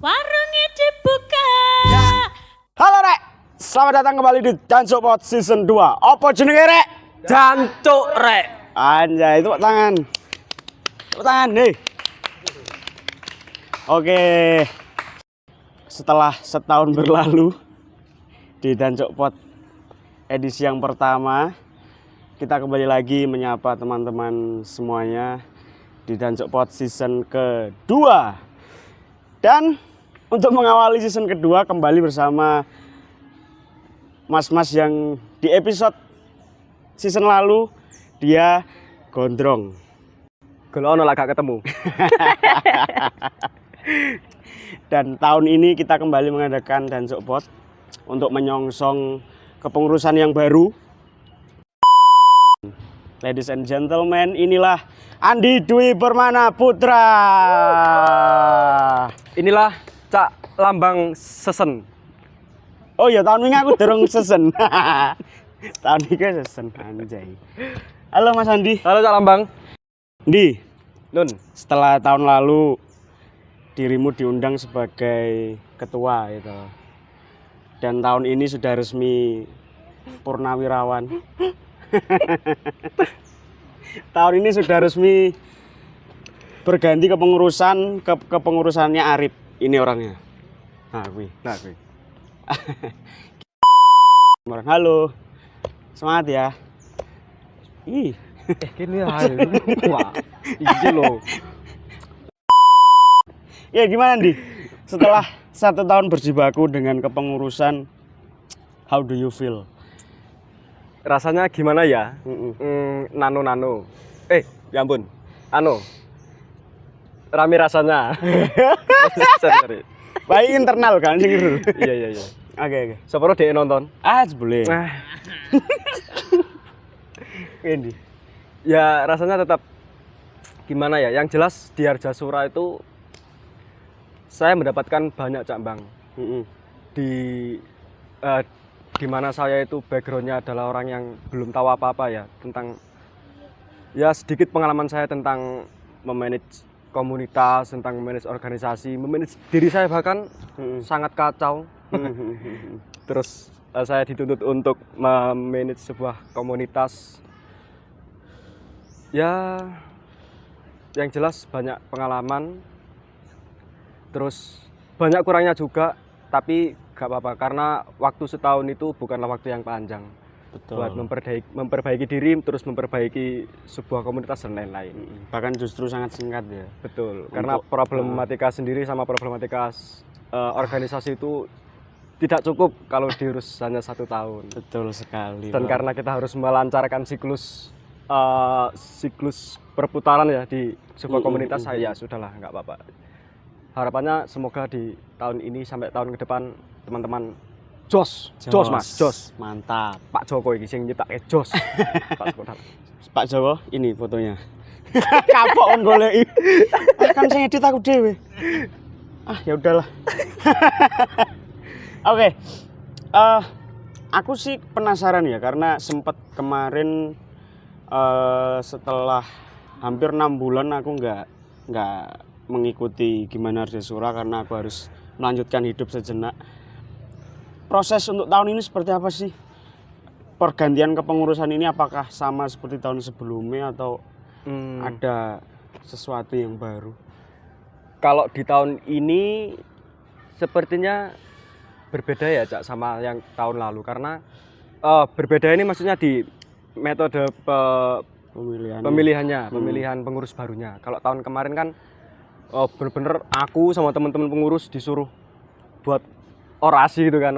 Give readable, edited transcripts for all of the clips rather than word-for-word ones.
Warungnya dibuka. Ya. Halo Rek, selamat datang kembali di Jancuk Pod Season 2. Apa jenenge Rek? Jancuk Rek. Anjay, tepuk tangan. Tepuk tangan, nih. Oke. Setelah setahun berlalu di Jancuk Pod edisi yang pertama, kita kembali lagi menyapa teman-teman semuanya di Jancuk Pod Season kedua. Dan untuk mengawali season kedua kembali bersama mas-mas yang di episode season lalu dia gondrong. Kalau ono lah gak ketemu. Dan tahun ini kita kembali mengadakan Jancuk Pod untuk menyongsong kepengurusan yang baru. Ladies and gentlemen, inilah Andi Dwi Permana Putra. Inilah Cak Lambang Sesen. Oh ya, tahun ini aku dorong sesen. Tahun ini sesen, anjay. Halo Mas Andi. Halo Cak Lambang. Di, Nun. setelah tahun lalu dirimu diundang sebagai ketua gitu. Dan tahun ini sudah resmi purnawirawan. Tahun ini sudah resmi berganti kepengurusan kepengurusannya Arif. Ini orangnya. Nah, kui. Halo. Semangat ya. Ih, Kini ayo. Wah. Iki lho. ya gimana Di? Setelah 1 tahun berjibaku dengan kepengurusan, how do you feel? Rasanya gimana ya? Mm-mm. Nano. Ya ampun. Rame rasanya. Sorry. Baik internal kan sing ngeru. Iya. Oke. Sepuro dhek nonton. Boleh. Nah, Ini. ya rasanya tetap gimana ya? Yang jelas di Harjasura itu saya mendapatkan banyak Cak Bang. Mm-mm. Di mana saya itu backgroundnya adalah orang yang belum tahu apa-apa ya tentang ya sedikit pengalaman saya tentang memanage komunitas, tentang memanage organisasi, memanage diri saya bahkan sangat kacau. Terus saya dituntut untuk memanage sebuah komunitas. Ya, yang jelas banyak pengalaman. Terus banyak kurangnya juga, tapi gak apa-apa karena waktu setahun itu bukanlah waktu yang panjang. Betul. Buat memperbaiki diri, terus memperbaiki sebuah komunitas dan lain-lain. Bahkan justru sangat singkat ya. Betul, karena problematika sendiri sama problematika organisasi itu tidak cukup kalau diurus hanya 1 tahun. Betul sekali. Dan Pak. karena kita harus melancarkan siklus perputaran ya di sebuah komunitas, ya sudahlah, nggak apa-apa. Harapannya semoga di tahun ini sampai tahun ke depan teman-teman jos Mas. Mantap. Pak Joko iki sing nyiptake jos. Pak Jowo, ini fotonya. Kapok on goleki. Kan sing edit aku dhewe. Ya udahlah. Oke. Aku sih penasaran ya karena sempat kemarin setelah hampir 6 bulan aku nggak mengikuti gimana Harjasura karena aku harus melanjutkan hidup sejenak. Proses untuk tahun ini seperti apa sih? Pergantian kepengurusan ini apakah sama seperti tahun sebelumnya atau ada sesuatu yang baru? Kalau di tahun ini sepertinya berbeda ya Cak sama yang tahun lalu karena berbeda ini maksudnya di metode pemilihan pengurus barunya. Kalau tahun kemarin kan bener-bener aku sama teman-teman pengurus disuruh buat orasi gitu kan,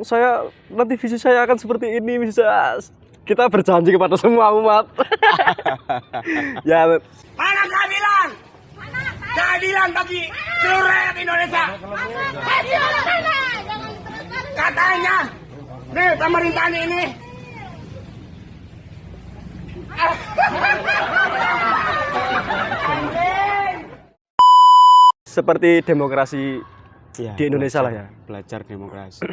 Saya nanti visi saya akan seperti ini, bisa kita berjanji kepada semua umat. Ya. Mana keadilan? Keadilan bagi seluruh rakyat Indonesia. Katanya, nih pemerintahan ini. Seperti demokrasi Ya, di Indonesia lah ya. Belajar demokrasi.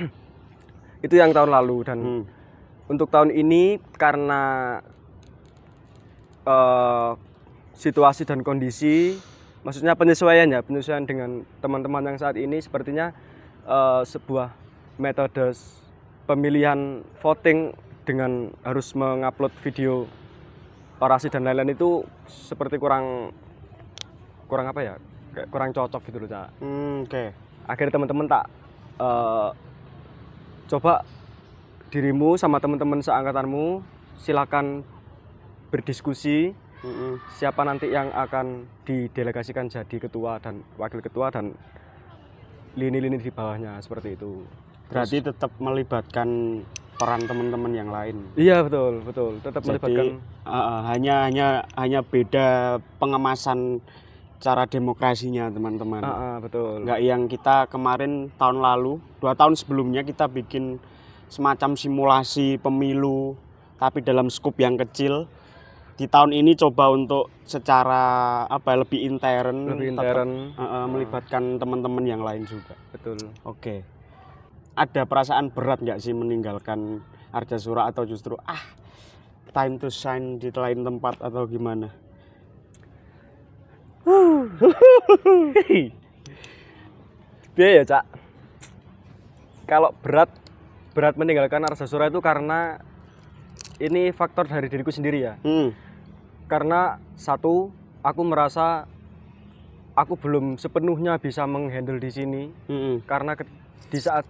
Itu yang tahun lalu dan untuk tahun ini karena situasi dan kondisi maksudnya penyesuaian dengan teman-teman yang saat ini sepertinya sebuah metode pemilihan voting dengan harus mengupload video orasi dan lain-lain itu seperti kurang apa ya, kayak kurang cocok gitu loh, Cak. Oke. Akhirnya teman-teman tak coba dirimu sama teman-teman seangkatanmu silakan berdiskusi siapa nanti yang akan didelegasikan jadi ketua dan wakil ketua dan lini-lini di bawahnya seperti itu. Berarti tetap melibatkan peran teman-teman yang lain. Iya betul, tetap melibatkan. Hanya beda pengemasan cara demokrasinya teman-teman. Betul. Nggak yang kita kemarin tahun lalu, 2 tahun sebelumnya kita bikin semacam simulasi pemilu, tapi dalam skup yang kecil. Di tahun ini coba untuk secara lebih intern, melibatkan teman-teman yang lain juga. Betul. Oke. Ada perasaan berat nggak sih meninggalkan Ardhasura atau justru time to shine di lain tempat atau gimana? Biar ya, Cak. Kalau berat meninggalkan Ardhasura itu karena ini faktor dari diriku sendiri ya. Karena satu, aku merasa aku belum sepenuhnya bisa menghandle di sini. Karena di saat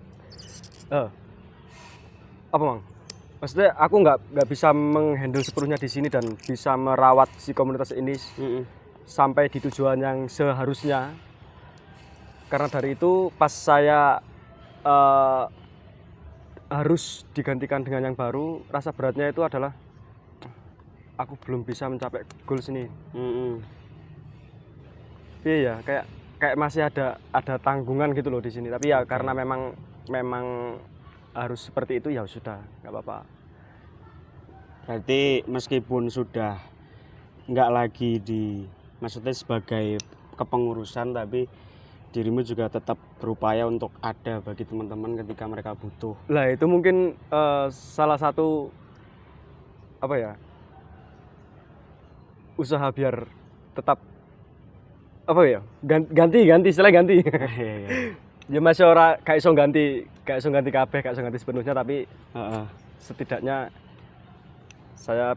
apa Mang? Maksudnya aku nggak bisa menghandle sepenuhnya di sini dan bisa merawat si komunitas ini sampai di tujuan yang seharusnya. Karena dari itu pas saya harus digantikan dengan yang baru, rasa beratnya itu adalah aku belum bisa mencapai goals ini. Iya ya, kayak masih ada tanggungan gitu loh di sini. Tapi ya karena memang harus seperti itu ya sudah, nggak apa-apa. Berarti meskipun sudah nggak lagi maksudnya sebagai kepengurusan, tapi dirimu juga tetap berupaya untuk ada bagi teman-teman ketika mereka butuh. Lah itu mungkin salah satu apa ya, usaha biar tetap apa ya, ganti istilahnya ganti. Ya masih ora gak iso ganti kabeh, gak iso ganti sepenuhnya, tapi setidaknya saya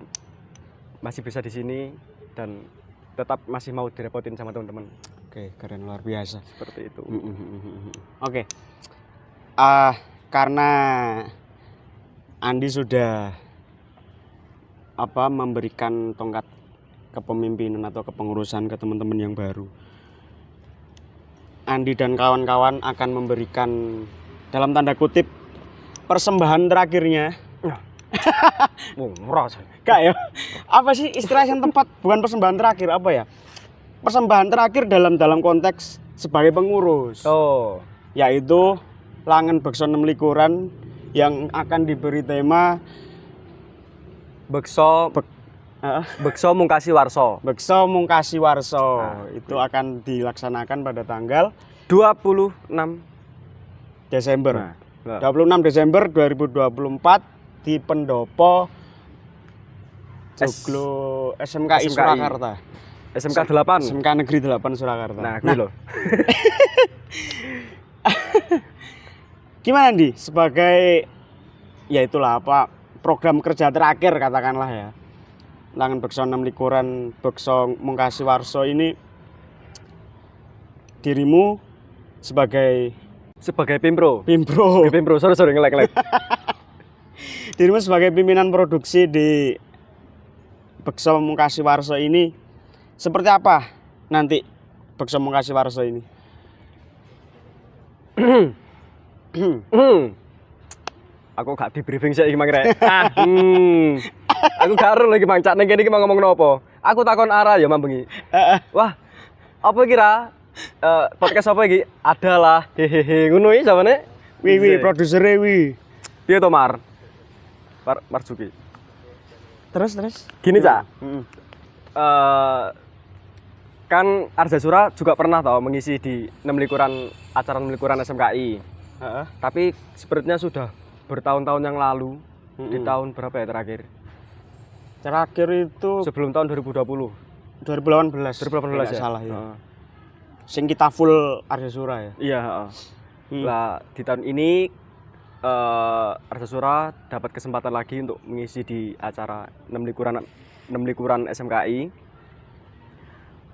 masih bisa di sini dan tetap masih mau direpotin sama teman-teman. Oke, keren, luar biasa. Seperti itu. Oke. Karena Andi sudah memberikan tongkat kepemimpinan atau kepengurusan ke teman-teman yang baru. Andi dan kawan-kawan akan memberikan dalam tanda kutip persembahan terakhirnya. Merasa. Kak ya. Apa sih istilah yang tepat? Bukan persembahan terakhir, apa ya? Persembahan terakhir dalam konteks sebagai pengurus. Oh, yaitu Langen Bekso 6 Likuran yang akan diberi tema Bekso Mungkasi Warso. Bekso Mungkasi Warso. Itu akan dilaksanakan pada tanggal 26 Desember. 26 Desember 2024 di Pendopo Joglo SMKI Surakarta. SMK 8. SMK Negeri 8 Surakarta. Nah, gue loh. Gimana Andi sebagai ya itulah program kerja terakhir katakanlah ya. Langen Bekso 6 Likuran Bekso Mungkasi Warso ini, dirimu sebagai pimpro. Sorry ngelek. Dirimu sebagai pimpinan produksi di Bekso Mungkasi Warso ini seperti apa nanti Bekso Mungkasi Warso ini? Aku gak di briefing sih Mang Rek. Aku gak ero lagi Mang Cak ning kene iki mau ngomong nopo. Aku takon arah ya mambengi. Wah, apa kira podcast apa iki? Adalah hehehe ngono iki samane. Wi produsere wi. Piye to Mar Marzuki. Terus. Gini Cak. Kan Ardhasura juga pernah tau mengisi di 6 Likuran, acara 6 Likuran SMKI. Tapi sepertinya sudah bertahun-tahun yang lalu. Di tahun berapa ya terakhir? Terakhir itu sebelum tahun 2018 ya. ya. Salah ya. sing kita full Arjasura ya. Iya, heeh. Lah di tahun ini Arjasura dapat kesempatan lagi untuk mengisi di acara 6 likuran SMKI.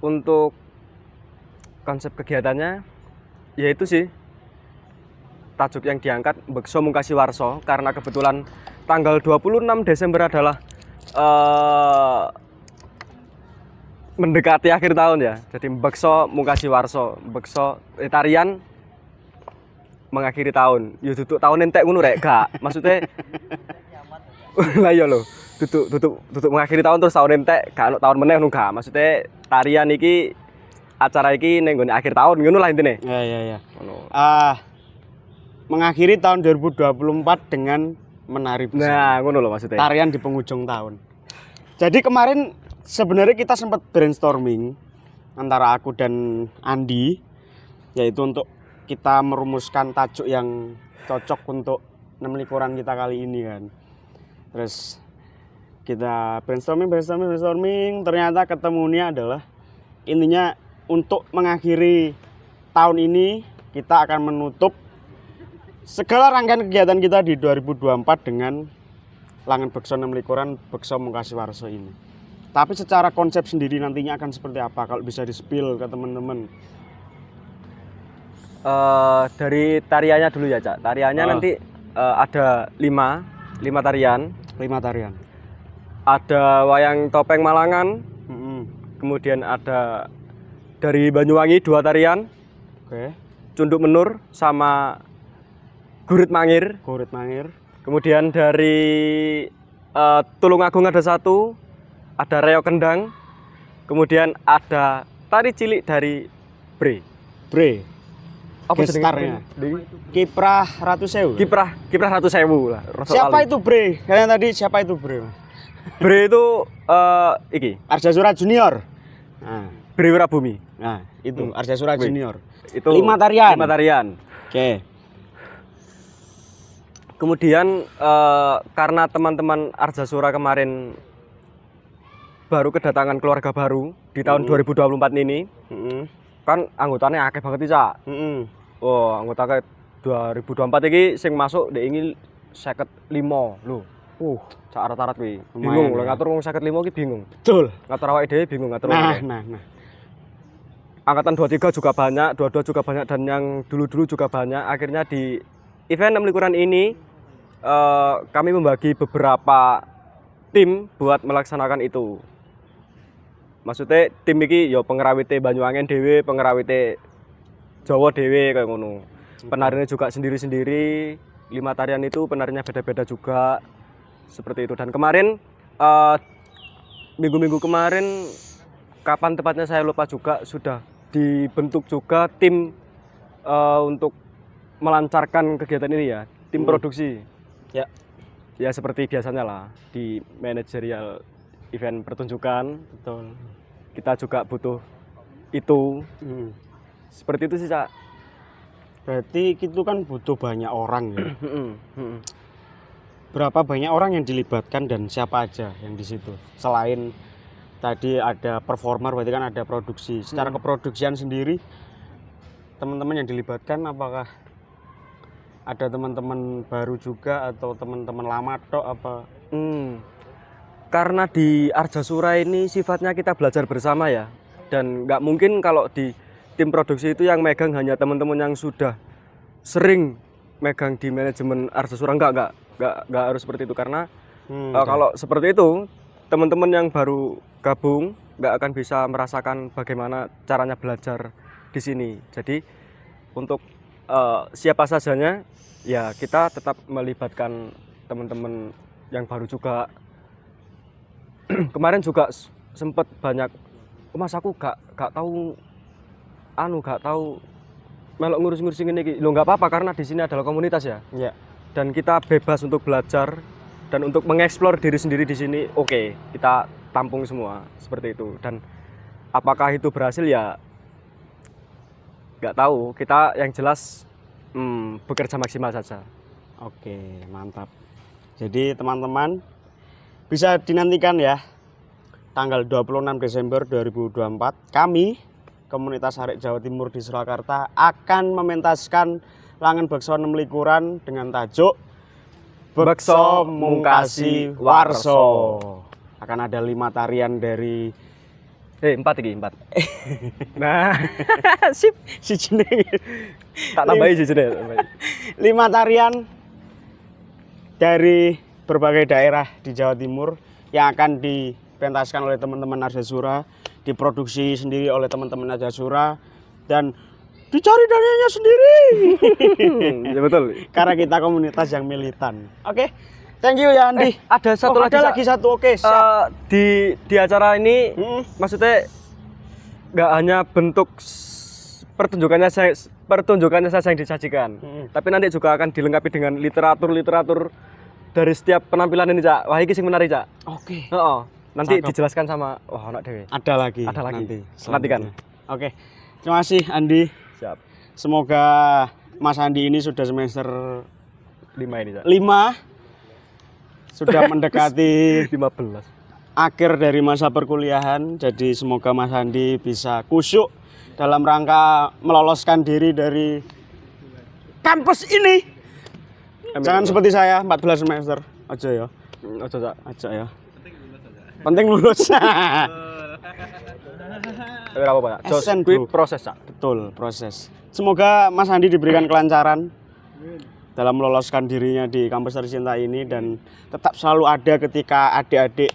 Untuk konsep kegiatannya yaitu sih tajuk yang diangkat Bekso Mungkasi Warso, karena kebetulan tanggal 26 Desember adalah mendekati akhir tahun ya. Jadi Bekso Mungkasi Warso, Bekso tarian mengakhiri tahun. Ya duduk tahun entek ngono rek, gak. Maksudnya lah iya lho. Duduk mengakhiri tahun terus tahun entek, gak ono tahun meneh ngono gak. Maksudnya tarian iki acara iki ning nggone akhir tahun ngono lah intine. Ya. Ngono. Mengakhiri tahun 2024 dengan menari bersama. Nah, ngono lho maksudnya. Tarian di penghujung tahun. Jadi kemarin sebenarnya kita sempat brainstorming antara aku dan Andi, yaitu untuk kita merumuskan tajuk yang cocok untuk 6 likuran kita kali ini kan. Terus kita brainstorming, ternyata ketemunya adalah intinya untuk mengakhiri tahun ini kita akan menutup segala rangkaian kegiatan kita di 2024 dengan Langen Bekso 6 likuran Bekso Mungkasi Warso ini. Tapi secara konsep sendiri nantinya akan seperti apa kalau bisa di-spill ke teman-teman? Dari tariannya dulu ya, Cak. Tariannya nanti ada 5 tarian. 5 tarian. Ada wayang topeng Malangan. Kemudian ada dari Banyuwangi 2 tarian. Oke. Cunduk Menur sama Gurit Mangir. Kemudian dari Tulungagung ada 1, ada Reok Kendang. Kemudian ada tari cilik dari Bre. Apa gestarnya? Kiprah Ratu Sewu. Kiprah Ratu Sewu lah. Siapa itu Bre? Kalian tadi siapa itu Bre? Bre itu iki Arjasura Junior. Nah, Bre Wirabumi. nah itu Arjasura Junior. Itu 5 tarian. 5 tarian. Oke. Kemudian karena teman-teman Arjasura kemarin baru kedatangan keluarga baru di tahun 2024 ini, kan anggotanya akeh banget iki, Cak. Oh, anggota ke 2024 iki sing masuk ndek iki 55 lho. Cak rata-rata kuwi. Bingung lho ngatur wong 55 iki bingung. Betul. Ngatur awake dhewe bingung ngatur. Nah. Angkatan 23 juga banyak, 22 juga banyak, dan yang dulu-dulu juga banyak. Akhirnya di event 6 likuran ini kami membagi beberapa tim buat melaksanakan itu. Maksudnya tim iki ya pengerawite Banyuwangen dhewe, pengerawite Jawa dhewe kayak ngono. Penarinya juga sendiri-sendiri. 5 tarian itu penarinya beda-beda juga. Seperti itu. Dan kemarin minggu-minggu kemarin, kapan tepatnya saya lupa juga, sudah dibentuk juga tim untuk melancarkan kegiatan ini ya, tim produksi. Ya seperti biasanya lah di manajerial event pertunjukan. Betul. Kita juga butuh itu. Seperti itu sih, Cak. Berarti itu kan butuh banyak orang ya. Berapa banyak orang yang dilibatkan dan siapa aja yang di situ? Selain tadi ada performer, berarti kan ada produksi. Secara keproduksian sendiri, teman-teman yang dilibatkan apakah ada teman-teman baru juga atau teman-teman lama tok apa? Karena di Arjasura ini sifatnya kita belajar bersama ya, dan nggak mungkin kalau di tim produksi itu yang megang hanya teman-teman yang sudah sering megang di manajemen Arjasura. Nggak harus seperti itu, karena kalau seperti itu teman-teman yang baru gabung nggak akan bisa merasakan bagaimana caranya belajar di sini. Jadi untuk siapa sajanya ya kita tetap melibatkan teman-teman yang baru juga. Kemarin juga sempet banyak, Mas aku gak tahu melok ngurus-ngurus ini. Lo nggak apa-apa karena di sini adalah komunitas ya. Iya. Dan kita bebas untuk belajar dan untuk mengeksplor diri sendiri di sini. Oke, kita tampung semua seperti itu. Dan apakah itu berhasil ya nggak tahu. Kita yang jelas bekerja maksimal saja. Oke, mantap. Jadi teman-teman bisa dinantikan ya, tanggal 26 Desember 2024 kami komunitas arek Jawa Timur di Surakarta akan mementaskan langan bekso 6 likuran dengan tajuk Bekso Mungkasi Warso. Akan ada 5 tarian dari 4 iki, 4. Nah, sip. si jeneng. Tak tambahi sih jenenge. 5 tarian dari berbagai daerah di Jawa Timur yang akan dipentaskan oleh teman-teman Arjasura, diproduksi sendiri oleh teman-teman Arjasura dan dicari dananya sendiri. Ya betul. Karena kita komunitas yang militan. Oke. Thank you ya Andi. Ada satu lagi, ada lagi satu. Oke, siap. Di acara ini maksudnya nggak hanya bentuk pertunjukannya saja yang disajikan, tapi nanti juga akan dilengkapi dengan literatur dari setiap penampilan ini, Cak. Wah, iki sing menarik, Cak. Oke. Nanti Cakep. dijelaskan sama anak dewe. Ada lagi. Nanti. Nanti. Nantikan. Oke. Terima kasih Andi. Siap. Semoga Mas Andi ini sudah semester 5 ini, Cak. 5 sudah mendekati 15. akhir dari masa perkuliahan. Jadi semoga Mas Andi bisa kusyuk dalam rangka meloloskan diri dari kampus ini. Jangan seperti saya 14 semester. Aja ya. Ojo, Cak. Aja ya. Penting lulus. Tapi ora apa-apa, Cak. Just Esen, quick bro. proses, Cak. Betul, proses. Semoga Mas Andi diberikan kelancaran dalam meloloskan dirinya di kampus tercinta ini dan tetap selalu ada ketika adik-adik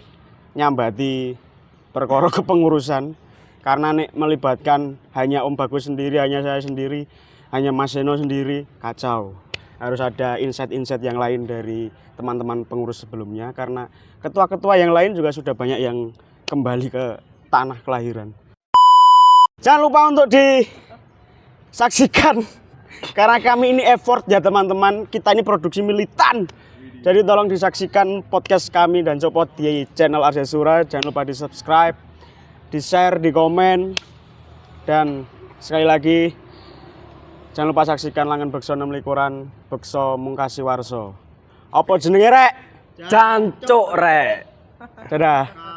nyambati perkara kepengurusan, karena nek melibatkan hanya Om Bagus sendiri, hanya saya sendiri, hanya Mas Seno sendiri, kacau. Harus ada insight-insight yang lain dari teman-teman pengurus sebelumnya, karena ketua-ketua yang lain juga sudah banyak yang kembali ke tanah kelahiran. Jangan lupa untuk disaksikan, karena kami ini effort ya teman-teman, kita ini produksi militan. Jadi tolong disaksikan podcast kami dan Copot di channel Arjasura. Jangan lupa di subscribe, di share, di komen. Dan sekali lagi jangan lupa saksikan langan bekso 6 likuran, Bekso Mungkasi Warso. Apa jenenge rek? Jancuk rek. Dadah.